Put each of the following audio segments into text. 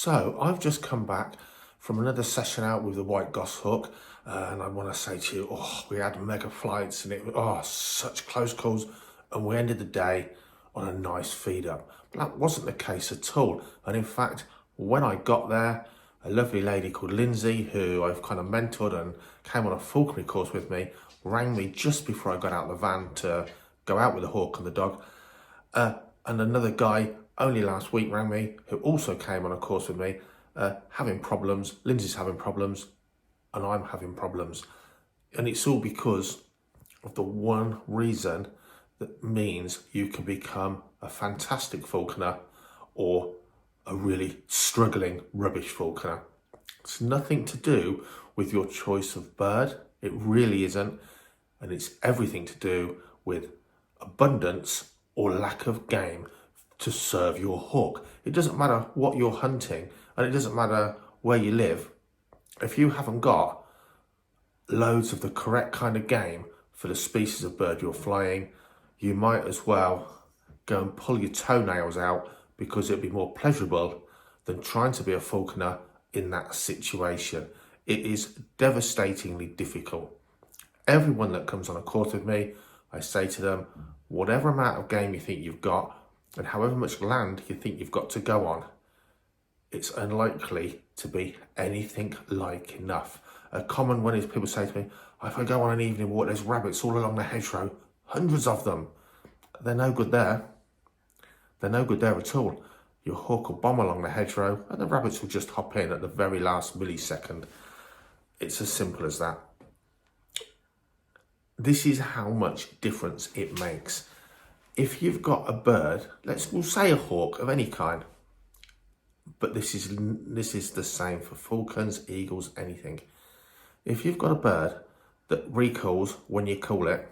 So I've just come back from another session out with the white goss hook, and I want to say to you, we had mega flights and it was such close calls, and we ended the day on a nice feed up. But that wasn't the case at all. And in fact, when I got there, a lovely lady called Lindsay, who I've kind of mentored and came on a falconry course with me, rang me just before I got out of the van to go out with the hawk and the dog. And another guy only last week rang me, who also came on a course with me, having problems. Lindsay's having problems, and I'm having problems. And it's all because of the one reason that means you can become a fantastic falconer or a really struggling rubbish falconer. It's nothing to do with your choice of bird. It really isn't. And it's everything to do with abundance or lack of game to serve your hawk. It doesn't matter what you're hunting, and it doesn't matter where you live. If you haven't got loads of the correct kind of game for the species of bird you're flying, you might as well go and pull your toenails out, because it'd be more pleasurable than trying to be a falconer in that situation. It is devastatingly difficult. Everyone that comes on a course with me, I say to them, whatever amount of game you think you've got and however much land you think you've got to go on, it's unlikely to be anything like enough. A common one is people say to me, if I go on an evening walk, there's rabbits all along the hedgerow, hundreds of them. They're no good there. They're no good there at all. Your hawk will bomb along the hedgerow and the rabbits will just hop in at the very last millisecond. It's as simple as that. This is how much difference it makes. If you've got a bird, we'll say a hawk of any kind, but this is the same for falcons, eagles, anything. If you've got a bird that recalls when you call it,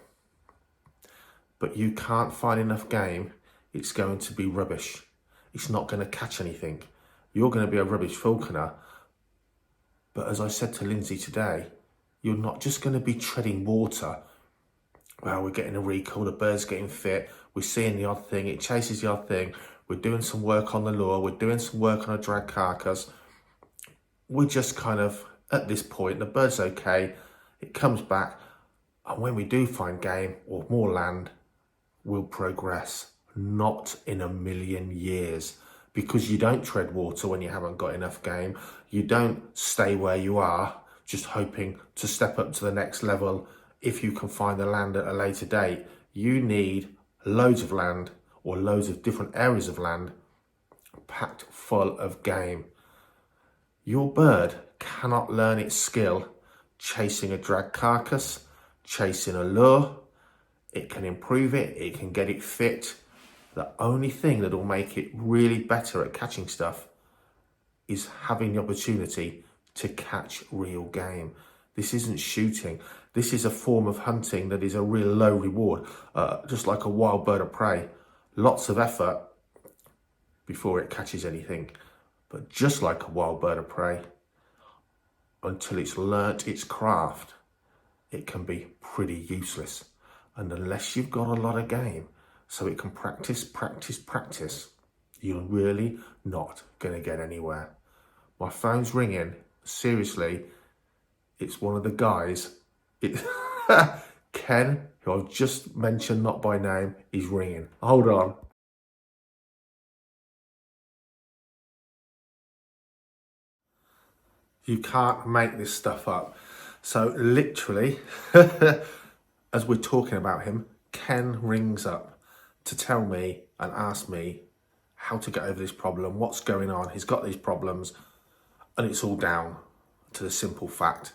but you can't find enough game, it's going to be rubbish. It's not going to catch anything. You're going to be a rubbish falconer. But as I said to Lindsay today, you're not just going to be treading water. Well, we're getting a recall, the bird's getting fit, we're seeing the odd thing, it chases the odd thing, we're doing some work on the lure, we're doing some work on a drag carcass. We're just kind of, at this point, the bird's okay, it comes back, and when we do find game or more land, we'll progress. Not in a million years, because you don't tread water when you haven't got enough game. You don't stay where you are, just hoping to step up to the next level if you can find the land at a later date. You need loads of land or loads of different areas of land packed full of game. Your bird cannot learn its skill chasing a drag carcass, chasing a lure. It can improve it, it can get it fit. The only thing that will make it really better at catching stuff is having the opportunity to catch real game. This isn't shooting. This is a form of hunting that is a real low reward, just like a wild bird of prey. Lots of effort before it catches anything. But just like a wild bird of prey, until it's learnt its craft, it can be pretty useless. And unless you've got a lot of game, so it can practice, you're really not going to get anywhere. My phone's ringing. Seriously, it's one of the guys. Ken, who I've just mentioned, not by name, is ringing. Hold on. You can't make this stuff up. So literally, as we're talking about him, Ken rings up to tell me and ask me how to get over this problem, what's going on. He's got these problems, and it's all down to the simple fact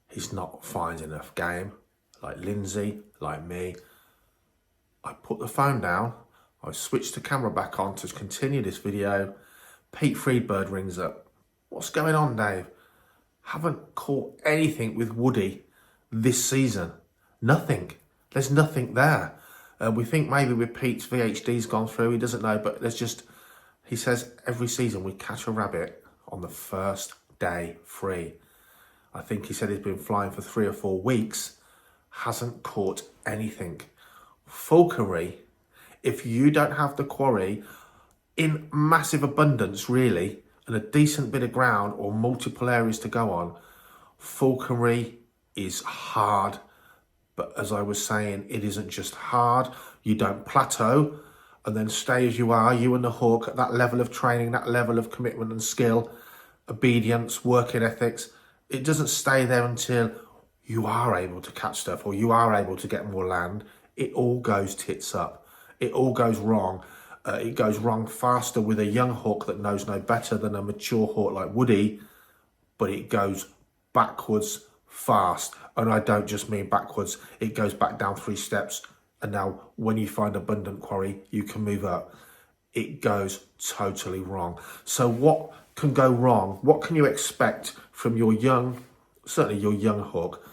he's not finding enough game. Like Lindsay, like me. I put the phone down, I switched the camera back on to continue this video. Pete Freedbird rings up. What's going on, Dave? Haven't caught anything with Woody this season. Nothing. There's nothing there. We think maybe with Pete's VHD's gone through, he doesn't know, but he says every season we catch a rabbit on the first day free. I think he said he's been flying for 3 or 4 weeks, hasn't caught anything. Falconry, if you don't have the quarry in massive abundance, really, and a decent bit of ground or multiple areas to go on, falconry is hard. But as I was saying, it isn't just hard. You don't plateau and then stay as you are, you and the hawk, at that level of training, that level of commitment and skill, obedience, working ethics. It doesn't stay there until you are able to catch stuff or you are able to get more land. It all goes tits up. It all goes wrong. It goes wrong faster with a young hawk that knows no better than a mature hawk like Woody, but it goes backwards fast. And I don't just mean backwards, it goes back down 3 steps. And now when you find abundant quarry, you can move up. It goes totally wrong. So what can go wrong? What can you expect from your young, certainly your young hawk,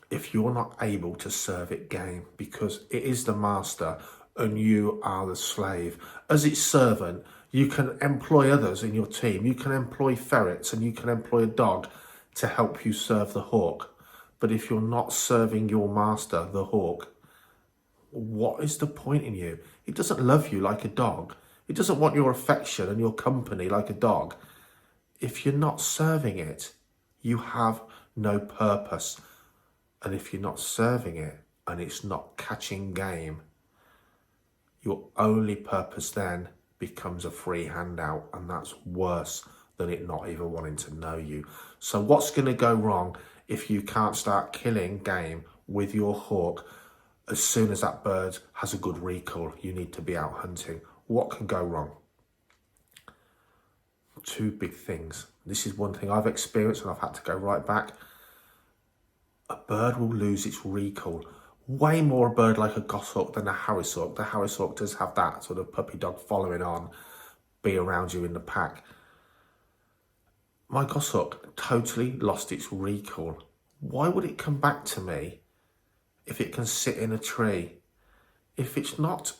if you're not able to serve it game? Because it is the master and you are the slave. As its servant, you can employ others in your team. You can employ ferrets and you can employ a dog to help you serve the hawk. But if you're not serving your master, the hawk, what is the point in you? It doesn't love you like a dog. It doesn't want your affection and your company like a dog. If you're not serving it, you have no purpose. And if you're not serving it and it's not catching game, your only purpose then becomes a free handout, and that's worse than it not even wanting to know you. So what's going to go wrong if you can't start killing game with your hawk as soon as that bird has a good recall? You need to be out hunting. What can go wrong? 2 big things. This is one thing I've experienced and I've had to go right back. A bird will lose its recall. Way more a bird like a goshawk than a harrishawk. The harrishawk does have that sort of puppy dog following on, be around you in the pack. My goshawk totally lost its recall. Why would it come back to me if it can sit in a tree? If it's not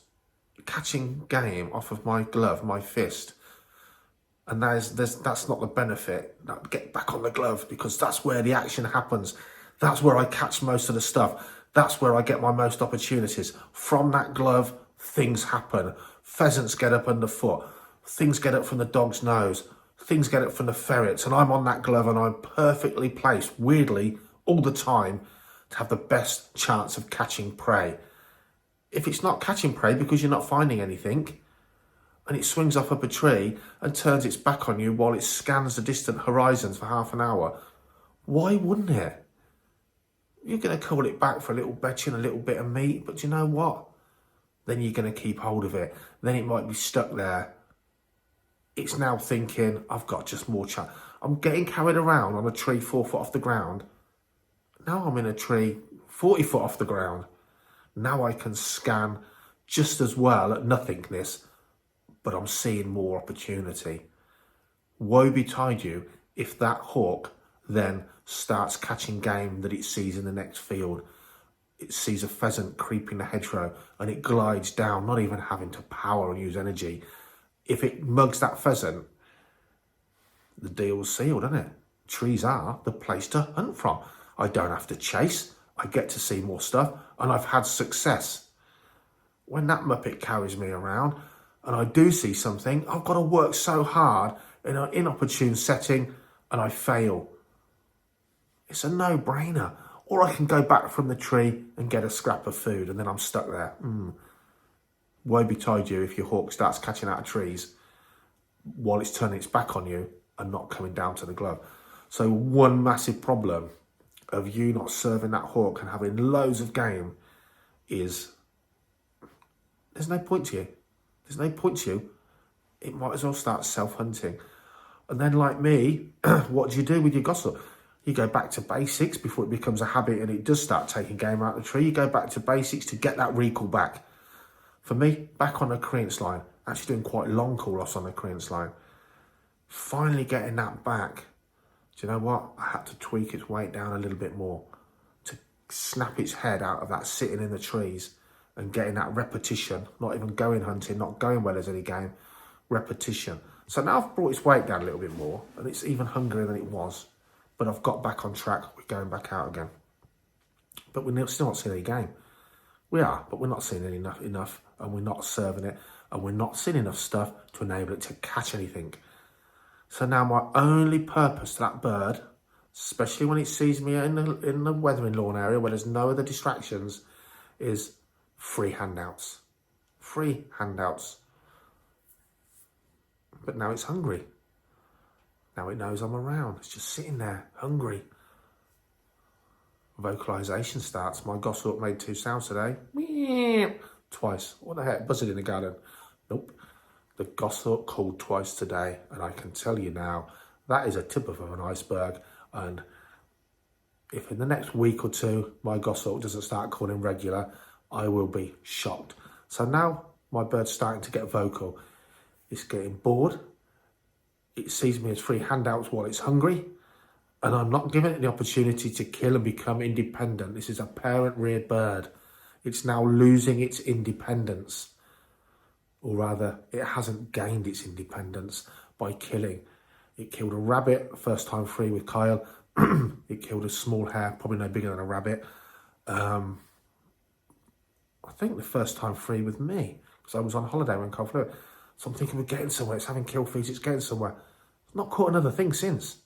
catching game off of my glove, my fist, and that's not the benefit, get back on the glove, because that's where the action happens. That's where I catch most of the stuff. That's where I get my most opportunities. From that glove, things happen. Pheasants get up underfoot. Things get up from the dog's nose. Things get up from the ferrets. And I'm on that glove and I'm perfectly placed, weirdly, all the time, to have the best chance of catching prey. If it's not catching prey because you're not finding anything, and it swings off up a tree and turns its back on you while it scans the distant horizons for half an hour, why wouldn't it? You're going to call it back for a little betting, a little bit of meat, but you know what? Then you're going to keep hold of it. Then it might be stuck there. It's now thinking, I've got just more chance. I'm getting carried around on a tree 4 foot off the ground. Now I'm in a tree 40 foot off the ground. Now I can scan just as well at nothingness, but I'm seeing more opportunity. Woe betide you if that hawk then starts catching game that it sees in the next field. It sees a pheasant creeping the hedgerow and it glides down, not even having to power or use energy. If it mugs that pheasant, the deal's sealed, isn't it? Trees are the place to hunt from. I don't have to chase. I get to see more stuff, and I've had success. When that muppet carries me around and I do see something, I've got to work so hard in an inopportune setting and I fail. It's a no-brainer. Or I can go back from the tree and get a scrap of food and then I'm stuck there. Woe betide you if your hawk starts catching out of trees while it's turning its back on you and not coming down to the glove. So one massive problem of you not serving that hawk and having loads of game is there's no point to you. There's no point to you. It might as well start self-hunting. And then like me, what do you do with your goshawk? You go back to basics before it becomes a habit and it does start taking game out of the tree. You go back to basics to get that recall back. For me, back on a clearance line, actually doing quite long call-offs on a clearance line. Finally getting that back. Do you know what? I had to tweak its weight down a little bit more to snap its head out of that sitting in the trees and getting that repetition, not even going hunting, not going well as any game, repetition. So now I've brought its weight down a little bit more and it's even hungrier than it was. But I've got back on track. We're going back out again. But we're still not seeing any game. We are, but we're not seeing enough and we're not serving it and we're not seeing enough stuff to enable it to catch anything. So now my only purpose to that bird, especially when it sees me in the weathering lawn area where there's no other distractions, is free handouts. Free handouts. But now it's hungry. Now it knows I'm around. It's just sitting there, hungry. Vocalisation starts. My goshawk made 2 sounds today. Meow. Twice. What the heck? Buzzard in the garden. Nope. The goshawk called twice today. And I can tell you now, that is a tip of an iceberg. And if in the next week or 2, my goshawk doesn't start calling regular, I will be shocked. So now my bird's starting to get vocal. It's getting bored. It sees me as free handouts while it's hungry. And I'm not giving it the opportunity to kill and become independent. This is a parent-reared bird. It's now losing its independence. Or rather, it hasn't gained its independence by killing. It killed a rabbit, first time free with Kyle. It killed a small hare, probably no bigger than a rabbit. I think the first time free with me, because I was on holiday when Kyle flew. So I'm thinking we're getting somewhere. It's having kill feeds, it's getting somewhere. It's not caught another thing since.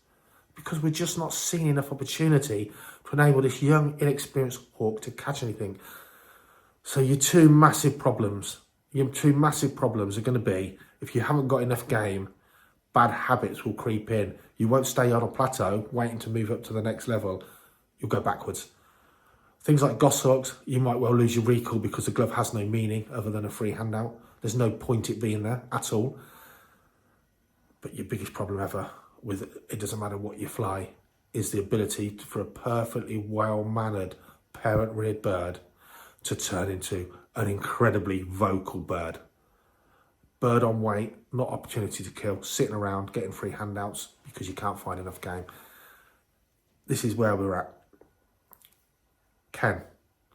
Because we're just not seeing enough opportunity to enable this young, inexperienced hawk to catch anything. So your two massive problems are going to be, if you haven't got enough game, bad habits will creep in. You won't stay on a plateau waiting to move up to the next level. You'll go backwards. Things like goshawks, you might well lose your recall because the glove has no meaning other than a free handout. There's no point it being there at all. But your biggest problem ever with it doesn't matter what you fly, is the ability for a perfectly well-mannered parent-reared bird to turn into an incredibly vocal bird. Bird on weight, not opportunity to kill, sitting around getting free handouts because you can't find enough game. This is where we're at. Ken,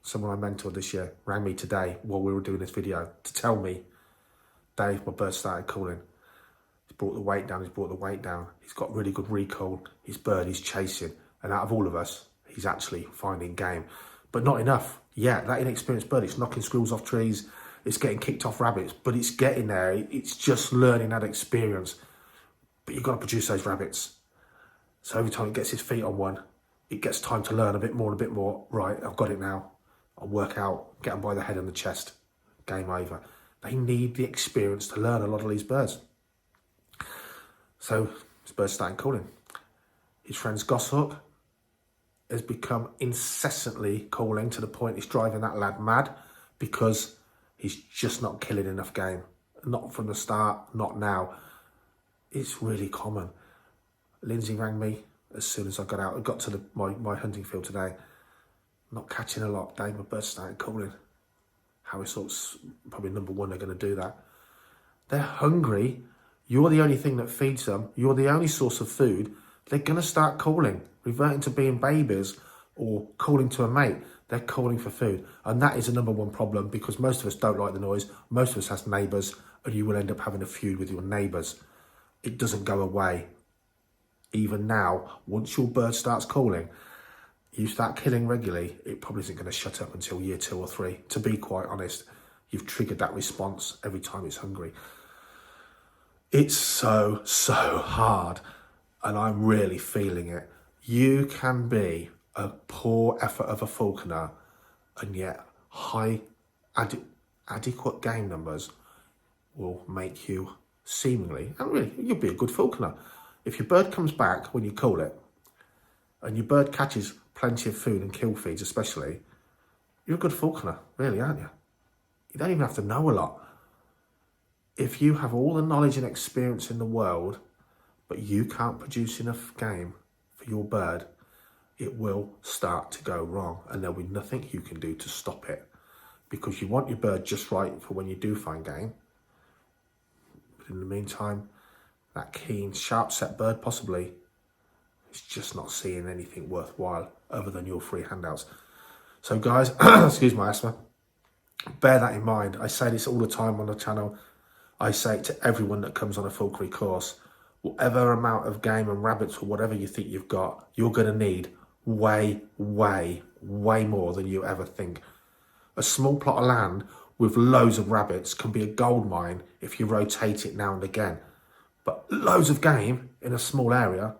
someone I mentored this year, rang me today while we were doing this video to tell me, Dave, my bird started calling. He's brought the weight down, he's got really good recall, his bird is chasing, and out of all of us, he's actually finding game. But not enough. Yeah, that inexperienced bird, it's knocking squirrels off trees, it's getting kicked off rabbits, but it's getting there, it's just learning that experience. But you've got to produce those rabbits. So every time it gets his feet on one, it gets time to learn a bit more. Right, I've got it now. I'll work out, get them by the head and the chest. Game over. They need the experience to learn a lot of these birds. So his bird's starting calling. His friend's goshawk has become incessantly calling to the point it's driving that lad mad because he's just not killing enough game. Not from the start, not now. It's really common. Lindsay rang me as soon as I got out. I got to my hunting field today. Not catching a lot. Dave, my bird started calling. Harris Hawks, probably number 1, they're going to do that. They're hungry. You're the only thing that feeds them. You're the only source of food. They're going to start calling, reverting to being babies or calling to a mate. They're calling for food. And that is a number 1 problem because most of us don't like the noise. Most of us have neighbours and you will end up having a feud with your neighbours. It doesn't go away. Even now, once your bird starts calling, you start killing regularly, it probably isn't going to shut up until year 2 or 3. To be quite honest, you've triggered that response every time it's hungry. It's so hard, and I'm really feeling it. You can be a poor effort of a falconer, and yet high adequate game numbers will make you seemingly, and really, you'll be a good falconer. If your bird comes back when you call it, and your bird catches plenty of food and kill feeds especially, you're a good falconer, really, aren't you? You don't even have to know a lot. If you have all the knowledge and experience in the world, but you can't produce enough game for your bird, it will start to go wrong, and there'll be nothing you can do to stop it, because you want your bird just right for when you do find game. But in the meantime, that keen, sharp-set bird possibly is just not seeing anything worthwhile other than your free handouts. So guys, excuse my asthma, bear that in mind. I say this all the time on the channel. I say it to everyone that comes on a falconry course. Whatever amount of game and rabbits or whatever you think you've got, you're going to need way more than you ever think. A small plot of land with loads of rabbits can be a gold mine if you rotate it now and again. But loads of game in a small area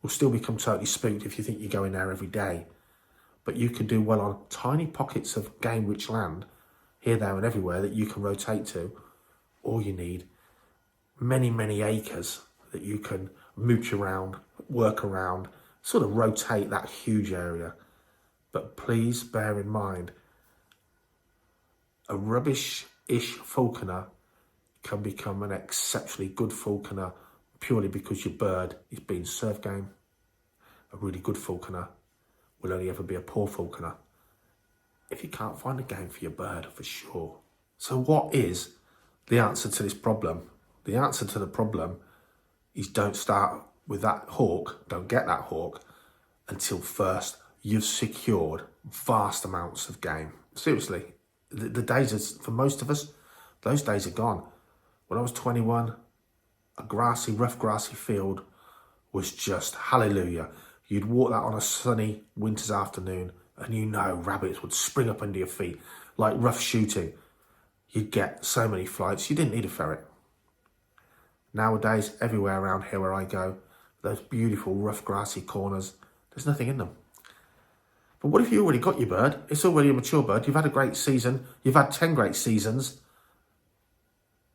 will still become totally spooked if you think you're going there every day. But you can do well on tiny pockets of game-rich land, here, there and everywhere, that you can rotate to. All you need, many, many acres that you can mooch around, work around, sort of rotate that huge area. But please bear in mind, a rubbish-ish falconer can become an exceptionally good falconer purely because your bird is being served game. A really good falconer will only ever be a poor falconer if you can't find a game for your bird, for sure. So what is the answer to this problem? The answer to the problem is don't start with that hawk, don't get that hawk until first you've secured vast amounts of game. Seriously, the days, for most of us, those days are gone. When I was 21, a rough grassy field was just hallelujah. You'd walk that on a sunny winter's afternoon and you know rabbits would spring up under your feet like rough shooting. You'd get so many flights, you didn't need a ferret. Nowadays, everywhere around here where I go, those beautiful rough grassy corners, there's nothing in them. But what if you already got your bird? It's already a mature bird. You've had a great season. You've had 10 great seasons.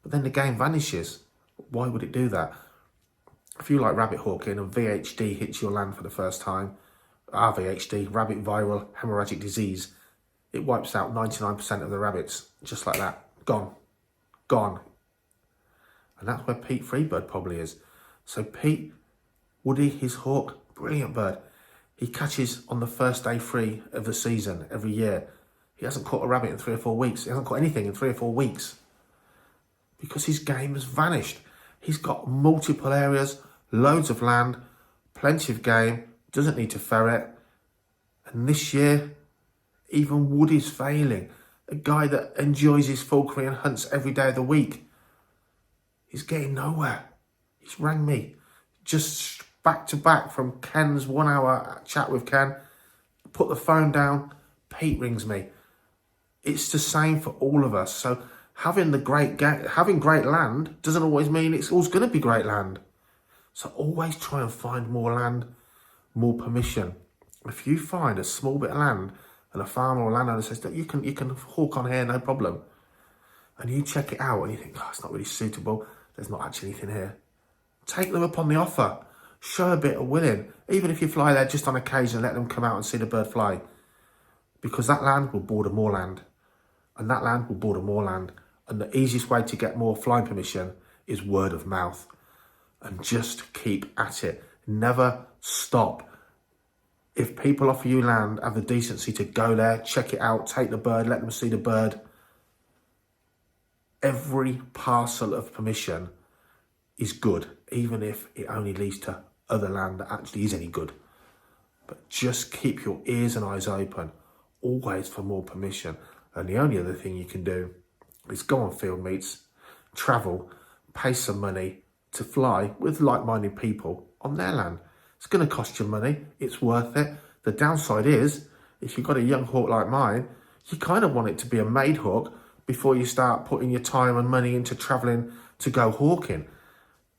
But then the game vanishes. Why would it do that? If you like rabbit hawking and VHD hits your land for the first time, RVHD, rabbit viral hemorrhagic disease, it wipes out 99% of the rabbits, just like that. Gone. Gone. And that's where Pete Freebird probably is. So Pete, Woody, his hawk, brilliant bird. He catches on the first day free of the season every year. He hasn't caught a rabbit in 3 or 4 weeks. He hasn't caught anything in 3 or 4 weeks. Because his game has vanished. He's got multiple areas, loads of land, plenty of game, doesn't need to ferret. And this year, even Woody's failing. A guy that enjoys his falconry and hunts every day of the week. He's getting nowhere. He's rang me just back to back from Ken's 1 hour chat with Ken. Put the phone down. Pete rings me. It's the same for all of us. So having great land doesn't always mean it's always going to be great land. So always try and find more land, more permission. If you find a small bit of land and a farmer or landowner says that you can hawk on here, no problem, and you check it out and you think, oh, it's not really suitable, there's not actually anything here, take them up on the offer. Show a bit of willing, even if you fly there just on occasion and let them come out and see the bird fly. Because that land will border more land. And that land will border more land. And the easiest way to get more flying permission is word of mouth. And just keep at it. Never stop. If people offer you land, have the decency to go there, check it out, take the bird, let them see the bird. Every parcel of permission is good, even if it only leads to other land that actually is any good. But just keep your ears and eyes open, always for more permission. And the only other thing you can do is go on field meets, travel, pay some money to fly with like-minded people on their land. It's going to cost you money. It's worth it. The downside is, if you've got a young hawk like mine, you kind of want it to be a maid hawk before you start putting your time and money into travelling to go hawking.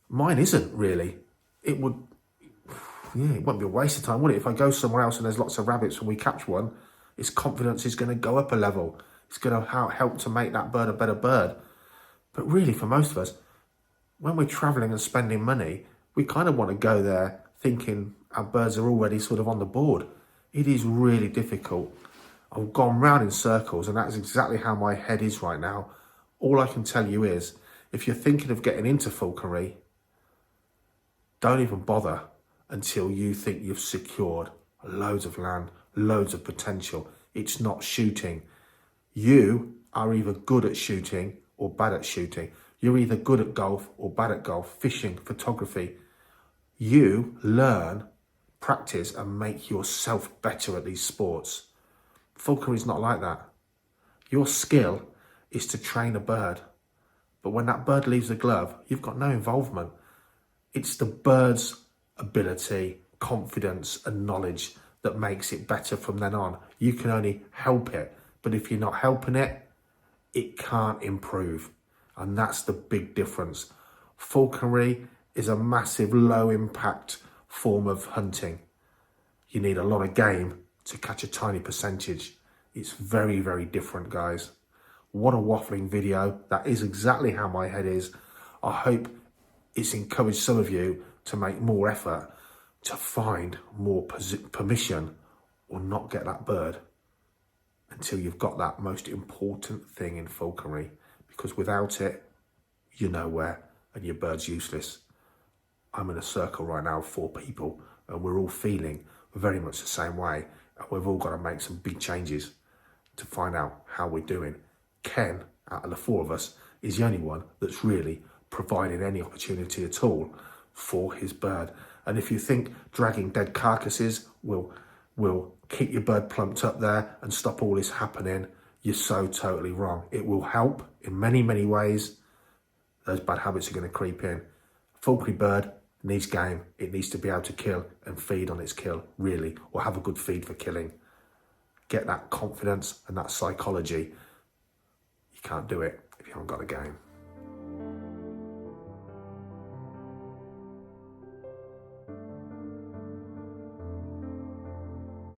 Mine isn't really. It wouldn't be a waste of time, would it? If I go somewhere else and there's lots of rabbits and we catch one, its confidence is going to go up a level. It's going to help to make that bird a better bird. But really, for most of us, when we're travelling and spending money, we kind of want to go there thinking our birds are already sort of on the board. It is really difficult. I've gone round in circles, and that's exactly how my head is right now. All I can tell you is, if you're thinking of getting into falconry, don't even bother until you think you've secured loads of land, loads of potential. It's not shooting. You are either good at shooting or bad at shooting. You're either good at golf or bad at golf, fishing, photography. You learn, practice, and make yourself better at these sports. Falconry is not like that. Your skill is to train a bird. But when that bird leaves the glove, you've got no involvement. It's the bird's ability, confidence and knowledge that makes it better from then on. You can only help it, but if you're not helping it, it can't improve. And that's the big difference. Falconry is a massive low impact form of hunting. You need a lot of game to catch a tiny percentage. It's very, very different, guys. What a waffling video. That is exactly how my head is. I hope it's encouraged some of you to make more effort to find more permission or not get that bird until you've got that most important thing in falconry, because without it, you're nowhere and your bird's useless. I'm in a circle right now of 4 people and we're all feeling very much the same way, and we've all got to make some big changes to find out how we're doing. Ken, out of the 4 of us, is the only one that's really providing any opportunity at all for his bird. And if you think dragging dead carcasses will keep your bird plumped up there and stop all this happening, you're so totally wrong. It will help in many, many ways. Those bad habits are going to creep in. Falconry bird needs game. It needs to be able to kill and feed on its kill, really, or have a good feed for killing. Get that confidence and that psychology. You can't do it if you haven't got a game.